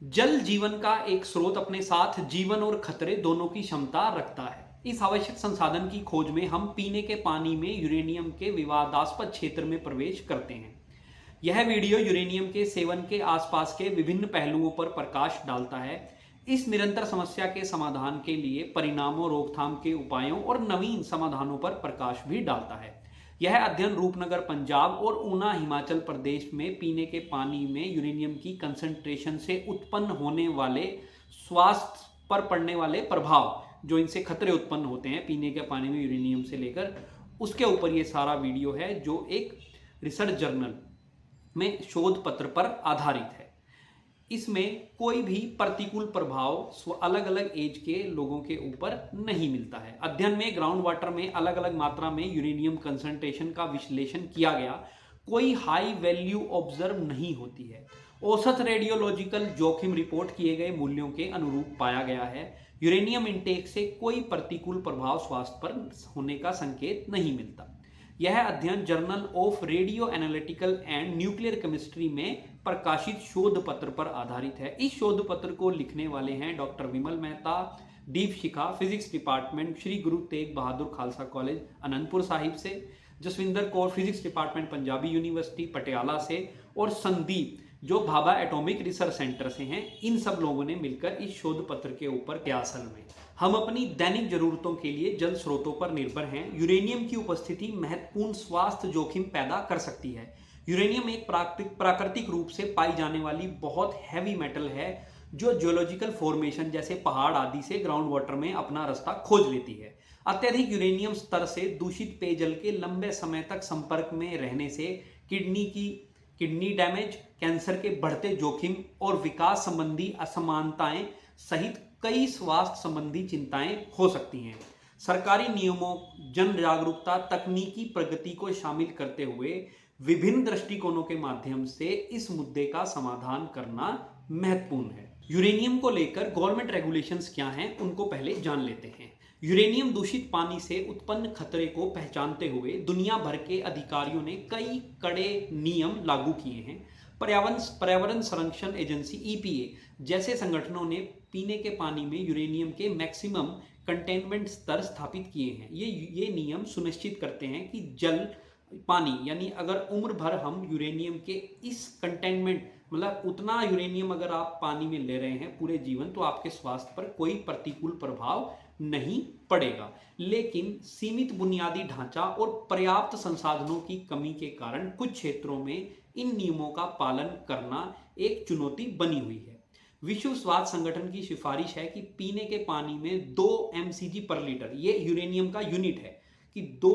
जल जीवन का एक स्रोत अपने साथ जीवन और खतरे दोनों की क्षमता रखता है। इस आवश्यक संसाधन की खोज में हम पीने के पानी में यूरेनियम के विवादास्पद क्षेत्र में प्रवेश करते हैं। यह वीडियो यूरेनियम के सेवन के आसपास के विभिन्न पहलुओं पर प्रकाश डालता है। इस निरंतर समस्या के समाधान के लिए परिणामों, रोकथाम के उपायों और नवीन समाधानों पर प्रकाश भी डालता है। यह अध्ययन रूपनगर पंजाब और ऊना हिमाचल प्रदेश में पीने के पानी में यूरेनियम की कंसंट्रेशन से उत्पन्न होने वाले स्वास्थ्य पर पड़ने वाले प्रभाव, जो इनसे खतरे उत्पन्न होते हैं पीने के पानी में यूरेनियम से लेकर, उसके ऊपर ये सारा वीडियो है, जो एक रिसर्च जर्नल में शोध पत्र पर आधारित है। इसमें कोई भी प्रतिकूल प्रभाव अलग अलग एज के लोगों के ऊपर नहीं मिलता है। अध्ययन में ग्राउंड वाटर में अलग अलग मात्रा में यूरेनियम कंसंट्रेशन का विश्लेषण किया गया। कोई हाई वैल्यू ऑब्जर्व नहीं होती है। औसत रेडियोलॉजिकल जोखिम रिपोर्ट किए गए मूल्यों के अनुरूप पाया गया है। यूरेनियम इंटेक से कोई प्रतिकूल प्रभाव स्वास्थ्य पर होने का संकेत नहीं मिलता। यह अध्ययन journal of radio analytical and nuclear chemistry में प्रकाशित शोध पत्र पर आधारित है। इस शोध पत्र को लिखने वाले हैं doctor Vimal Mehta, Deep Shikha, physics department Shri Guru Tegh Bahadur Khalsa college Anantpur Sahib से, Jasvinder Kaur, physics department Punjabi university Patiala से, और संदीप, जो भाभा एटॉमिक रिसर्च सेंटर से हैं। इन सब लोगों ने मिलकर इस शोध पत्र के ऊपर क्या असल में हम अपनी दैनिक जरूरतों के लिए जल स्रोतों पर निर्भर हैं। यूरेनियम की उपस्थिति महत्वपूर्ण स्वास्थ्य जोखिम पैदा कर सकती है। यूरेनियम एक प्राकृतिक रूप से पाई जाने वाली बहुत हैवी मेटल है, जो जियोलॉजिकल फॉर्मेशन जैसे पहाड़ आदि से ग्राउंड वाटर में अपना रास्ता खोज लेती है। अत्यधिक यूरेनियम स्तर से दूषित पेयजल के लंबे समय तक संपर्क में रहने से किडनी डैमेज, कैंसर के बढ़ते जोखिम और विकास संबंधी असमानताएं सहित कई स्वास्थ्य संबंधी चिंताएं हो सकती हैं। सरकारी नियमों, जन जागरूकता, तकनीकी प्रगति को शामिल करते हुए विभिन्न दृष्टिकोणों के माध्यम से इस मुद्दे का समाधान करना महत्वपूर्ण है। यूरेनियम को लेकर गवर्नमेंट रेगुलेशंस क्या हैं, उनको पहले जान लेते हैं। यूरेनियम दूषित पानी से उत्पन्न खतरे को पहचानते हुए दुनिया भर के अधिकारियों ने कई कड़े नियम लागू किए हैं। पर्यावरण संरक्षण एजेंसी EPA जैसे संगठनों ने पीने के पानी में यूरेनियम के मैक्सिमम कंटेनमेंट स्तर स्थापित किए हैं। ये नियम सुनिश्चित करते हैं कि जल पानी, यानी अगर उम्र भर हम यूरेनियम के इस कंटेनमेंट, मतलब उतना यूरेनियम अगर आप पानी में ले रहे हैं पूरे जीवन, तो आपके स्वास्थ्य पर कोई प्रतिकूल प्रभाव नहीं पड़ेगा। लेकिन सीमित बुनियादी ढांचा और पर्याप्त संसाधनों की कमी के कारण कुछ क्षेत्रों में इन नियमों का पालन करना एक चुनौती बनी हुई है। विश्व स्वास्थ्य संगठन की सिफारिश है कि पीने के पानी में 2 mcg पर लीटर, ये यूरेनियम का यूनिट है, कि 2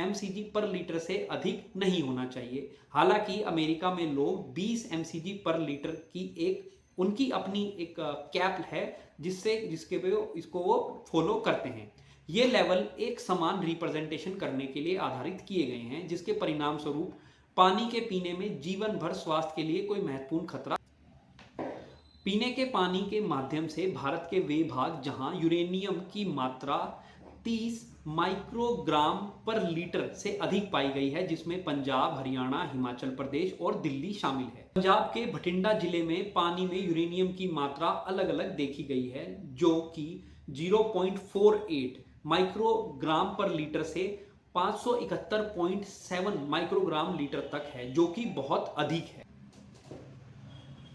mcg पर लीटर से अधिक नहीं होना चाहिए। हालांकि अमेरिका में लोग 20 mcg पर लीटर की उनकी अपनी एक कैप है, जिसके पे इसको वो फॉलो करते हैं। ये लेवल एक समान रिप्रेजेंटेशन करने के लिए आधारित किए गए हैं, जिसके परिणाम स्वरूप पानी के पीने में जीवन भर स्वास्थ्य के लिए कोई महत्वपूर्ण खतरा। पीने के पानी के माध्यम से भारत के वे भाग जहां यूरेनियम की मात्रा 30 माइक्रोग्राम पर लीटर से अधिक पाई गई है, जिसमें पंजाब, हरियाणा, हिमाचल प्रदेश और दिल्ली शामिल है। पंजाब के भटिंडा जिले में पानी में यूरेनियम की मात्रा अलग अलग देखी गई है, जो कि 0.48 माइक्रोग्राम पर लीटर से 571.7 माइक्रोग्राम लीटर तक है, जो कि बहुत अधिक है।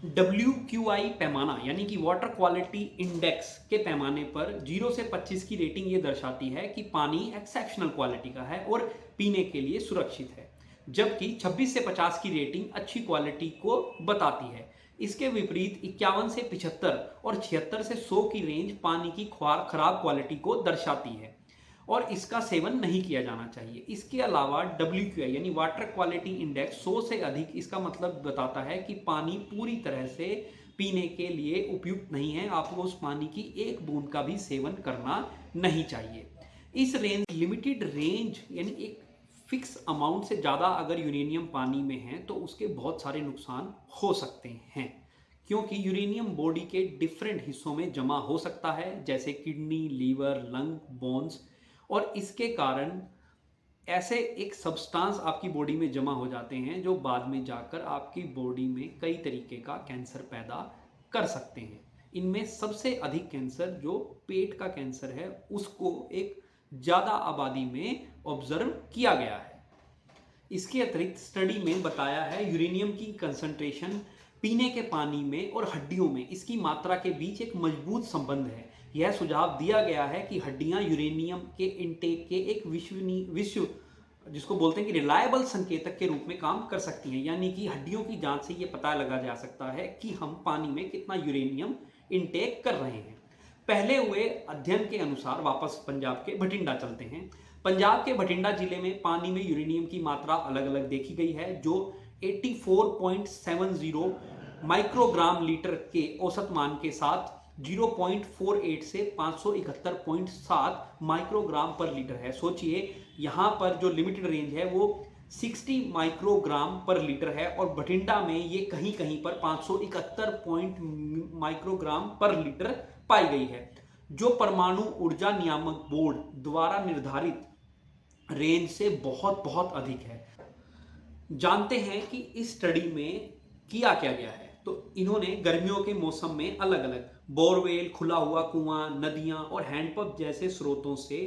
WQI पैमाना, यानी कि वाटर क्वालिटी इंडेक्स के पैमाने पर 0 से 25 की रेटिंग ये दर्शाती है कि पानी एक्सेप्शनल क्वालिटी का है और पीने के लिए सुरक्षित है, जबकि 26 से 50 की रेटिंग अच्छी क्वालिटी को बताती है। इसके विपरीत 51 से 75 और 76 से 100 की रेंज पानी की खराब क्वालिटी को दर्शाती है और इसका सेवन नहीं किया जाना चाहिए। इसके अलावा WQI यानी वाटर क्वालिटी इंडेक्स 100 से अधिक, इसका मतलब बताता है कि पानी पूरी तरह से पीने के लिए उपयुक्त नहीं है, आपको उस पानी की एक बूंद का भी सेवन करना नहीं चाहिए। इस रेंज, लिमिटेड रेंज, यानी एक फिक्स अमाउंट से ज़्यादा अगर यूरेनियम पानी में है तो उसके बहुत सारे नुकसान हो सकते हैं, क्योंकि यूरेनियम बॉडी के डिफरेंट हिस्सों में जमा हो सकता है, जैसे किडनी, लीवर, लंग, बोन्स, और इसके कारण ऐसे एक सब्सटेंस आपकी बॉडी में जमा हो जाते हैं जो बाद में जाकर आपकी बॉडी में कई तरीके का कैंसर पैदा कर सकते हैं। इनमें सबसे अधिक कैंसर जो पेट का कैंसर है उसको एक ज़्यादा आबादी में ऑब्जर्व किया गया है। इसके अतिरिक्त स्टडी में बताया है यूरेनियम की कंसंट्रेशन पीने के पानी में और हड्डियों में इसकी मात्रा के बीच एक मजबूत संबंध है। यह सुझाव दिया गया है कि हड्डियां यूरेनियम के इंटेक के एक विश्व जिसको बोलते हैं कि रिलायबल संकेतक के रूप में काम कर सकती हैं। यानी कि हड्डियों की जांच से यह पता लगा जा सकता है कि हम पानी में कितना यूरेनियम इंटेक कर रहे हैं। पहले हुए अध्ययन के अनुसार वापस पंजाब के भटिंडा चलते हैं। पंजाब के भटिंडा जिले में पानी में यूरेनियम की मात्रा अलग अलग देखी गई है जो 84.70 माइक्रोग्राम लीटर के औसत मान के साथ 0.48 से 571.7 माइक्रोग्राम पर लीटर है। सोचिए यहाँ पर जो लिमिटेड रेंज है वो 60 माइक्रोग्राम पर लीटर है और भटिंडा में ये कहीं कहीं पर 571 माइक्रोग्राम पर लीटर पाई गई है, जो परमाणु ऊर्जा नियामक बोर्ड द्वारा निर्धारित रेंज से बहुत बहुत अधिक है। जानते हैं कि इस स्टडी में किया क्या गया है। तो इन्होंने गर्मियों के मौसम में अलग अलग बोरवेल, खुला हुआ कुआं, नदियां और हैंडपंप जैसे स्रोतों से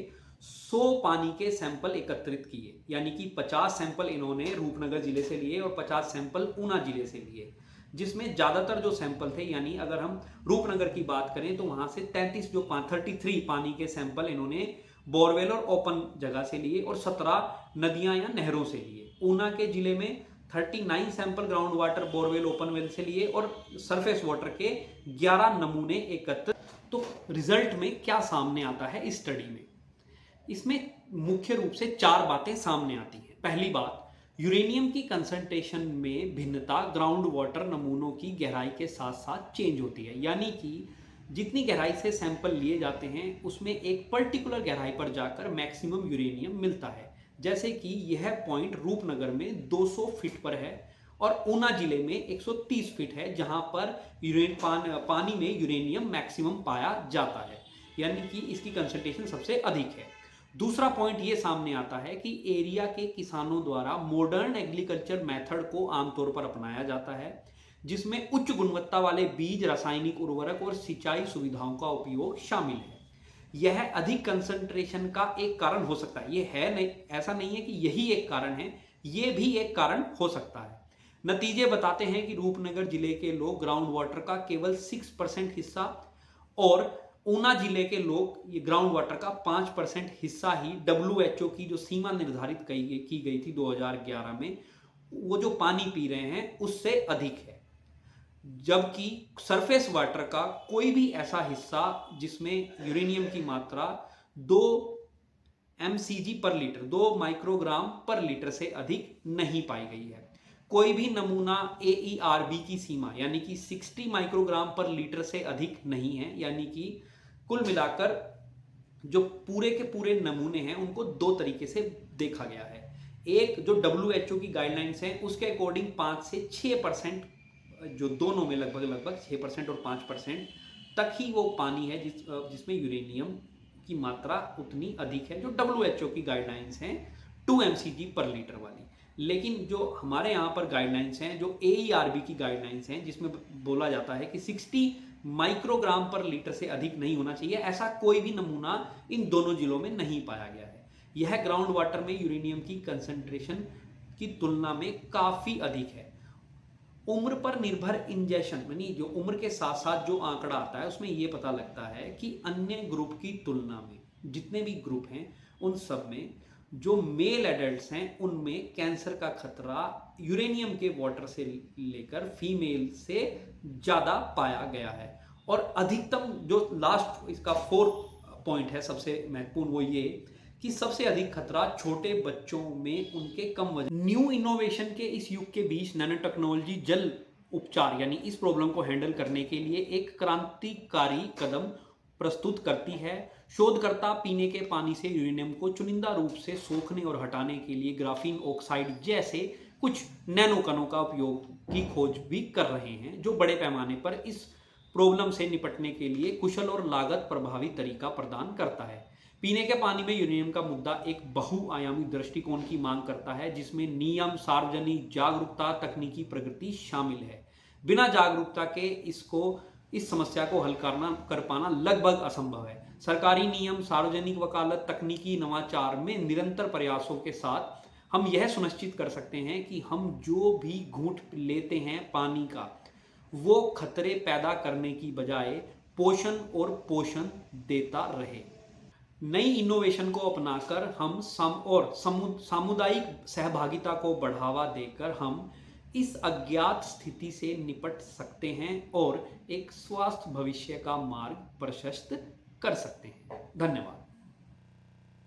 100 पानी के सैंपल एकत्रित किए। यानी कि 50 सैंपल इन्होंने रूपनगर जिले से लिए और 50 सैंपल ऊना जिले से लिए, जिसमें ज़्यादातर जो सैंपल थे, यानी अगर हम रूपनगर की बात करें तो वहाँ से 33 पानी के सैंपल इन्होंने बोरवेल और ओपन जगह से लिए और 17 नदियाँ या नहरों से लिए। ऊना के जिले में 39 sample ground water, borewell, open well से लिए और सरफेस वाटर के 11 नमूने एकत्र। तो रिजल्ट में क्या सामने आता है इस स्टडी में? इसमें मुख्य रूप से 4 बातें सामने आती हैं। पहली बात, यूरेनियम की कंसंट्रेशन में भिन्नता ग्राउंड वाटर नमूनों की गहराई के साथ साथ चेंज होती है। यानी कि जितनी गहराई से सैंपल लिए जाते हैं उसमें एक पर्टिकुलर गहराई पर जाकर मैक्सिमम यूरेनियम मिलता है। जैसे कि यह पॉइंट रूपनगर में 200 फीट पर है और ऊना जिले में 130 फीट है, जहां पर पानी में यूरेनियम मैक्सिमम पाया जाता है। यानी कि इसकी कंसंट्रेशन सबसे अधिक है। दूसरा पॉइंट ये सामने आता है कि एरिया के किसानों द्वारा मॉडर्न एग्रीकल्चर मेथड को आमतौर पर अपनाया जाता है, जिसमें उच्च गुणवत्ता वाले बीज, रासायनिक उर्वरक और सिंचाई सुविधाओं का उपयोग शामिल है। यह अधिक कंसंट्रेशन का एक कारण हो सकता है। यह है नहीं, ऐसा नहीं है कि यही एक कारण है, यह भी एक कारण हो सकता है। नतीजे बताते हैं कि रूपनगर जिले के लोग ग्राउंड वाटर का केवल 6% हिस्सा और ऊना जिले के लोग ये ग्राउंड वाटर का 5% हिस्सा ही WHO की जो सीमा निर्धारित की गई थी 2011 में, वो जो पानी पी रहे हैं उससे अधिक है। जबकि सरफेस वाटर का कोई भी ऐसा हिस्सा जिसमें यूरेनियम की मात्रा 2 mcg पर लीटर, 2 माइक्रोग्राम पर लीटर से अधिक नहीं पाई गई है। कोई भी नमूना AERB की सीमा यानी कि 60 माइक्रोग्राम पर लीटर से अधिक नहीं है। यानी कि कुल मिलाकर जो पूरे के पूरे नमूने हैं उनको 2 तरीके से देखा गया है। एक जो WHO की गाइडलाइंस हैं उसके अकॉर्डिंग 5 से 6%, जो दोनों में लगभग 6% और 5% तक ही वो पानी है जिसमें यूरेनियम की मात्रा उतनी अधिक है, जो WHO की गाइडलाइंस हैं 2 mcg पर लीटर वाली। लेकिन जो हमारे यहाँ पर गाइडलाइंस हैं, जो AERB की गाइडलाइंस हैं, जिसमें बोला जाता है कि 60 माइक्रोग्राम पर लीटर से अधिक नहीं होना चाहिए, ऐसा कोई भी नमूना इन दोनों जिलों में नहीं पाया गया है। यह ग्राउंड वाटर में यूरेनियम की कंसंट्रेशन की तुलना में काफ़ी अधिक है। उम्र पर निर्भर इंजेक्शन, यानी जो उम्र के साथ साथ जो आंकड़ा आता है उसमें यह पता लगता है कि अन्य ग्रुप की तुलना में, जितने भी ग्रुप हैं उन सब में जो मेल एडल्ट्स हैं उनमें कैंसर का खतरा यूरेनियम के वाटर से लेकर फीमेल से ज़्यादा पाया गया है। और अधिकतम जो लास्ट इसका 4th पॉइंट है सबसे महत्वपूर्ण, वो ये कि सबसे अधिक खतरा छोटे बच्चों में उनके कम वजन। न्यू इनोवेशन के इस युग के बीच नैनो टेक्नोलॉजी जल उपचार यानी इस प्रॉब्लम को हैंडल करने के लिए एक क्रांतिकारी कदम प्रस्तुत करती है। शोधकर्ता पीने के पानी से यूरेनियम को चुनिंदा रूप से सोखने और हटाने के लिए ग्राफीन ऑक्साइड जैसे कुछ नैनो कणों का उपयोग की खोज भी कर रहे हैं, जो बड़े पैमाने पर इस प्रॉब्लम से निपटने के लिए कुशल और लागत प्रभावी तरीका प्रदान करता है। पीने के पानी में यूरेनियम का मुद्दा एक बहुआयामी दृष्टिकोण की मांग करता है, जिसमें नियम, सार्वजनिक जागरूकता, तकनीकी प्रगति शामिल है। बिना जागरूकता के इसको इस समस्या को हल कर पाना लगभग असंभव है। सरकारी नियम, सार्वजनिक वकालत, तकनीकी नवाचार में निरंतर प्रयासों के साथ हम यह सुनिश्चित कर सकते हैं कि हम जो भी घूंट लेते हैं पानी का, वो खतरे पैदा करने की बजाय पोषण और पोषण देता रहे। नई इनोवेशन को अपनाकर हम सामुदायिक सहभागिता को बढ़ावा देकर हम इस अज्ञात स्थिति से निपट सकते हैं और एक स्वस्थ भविष्य का मार्ग प्रशस्त कर सकते हैं। धन्यवाद।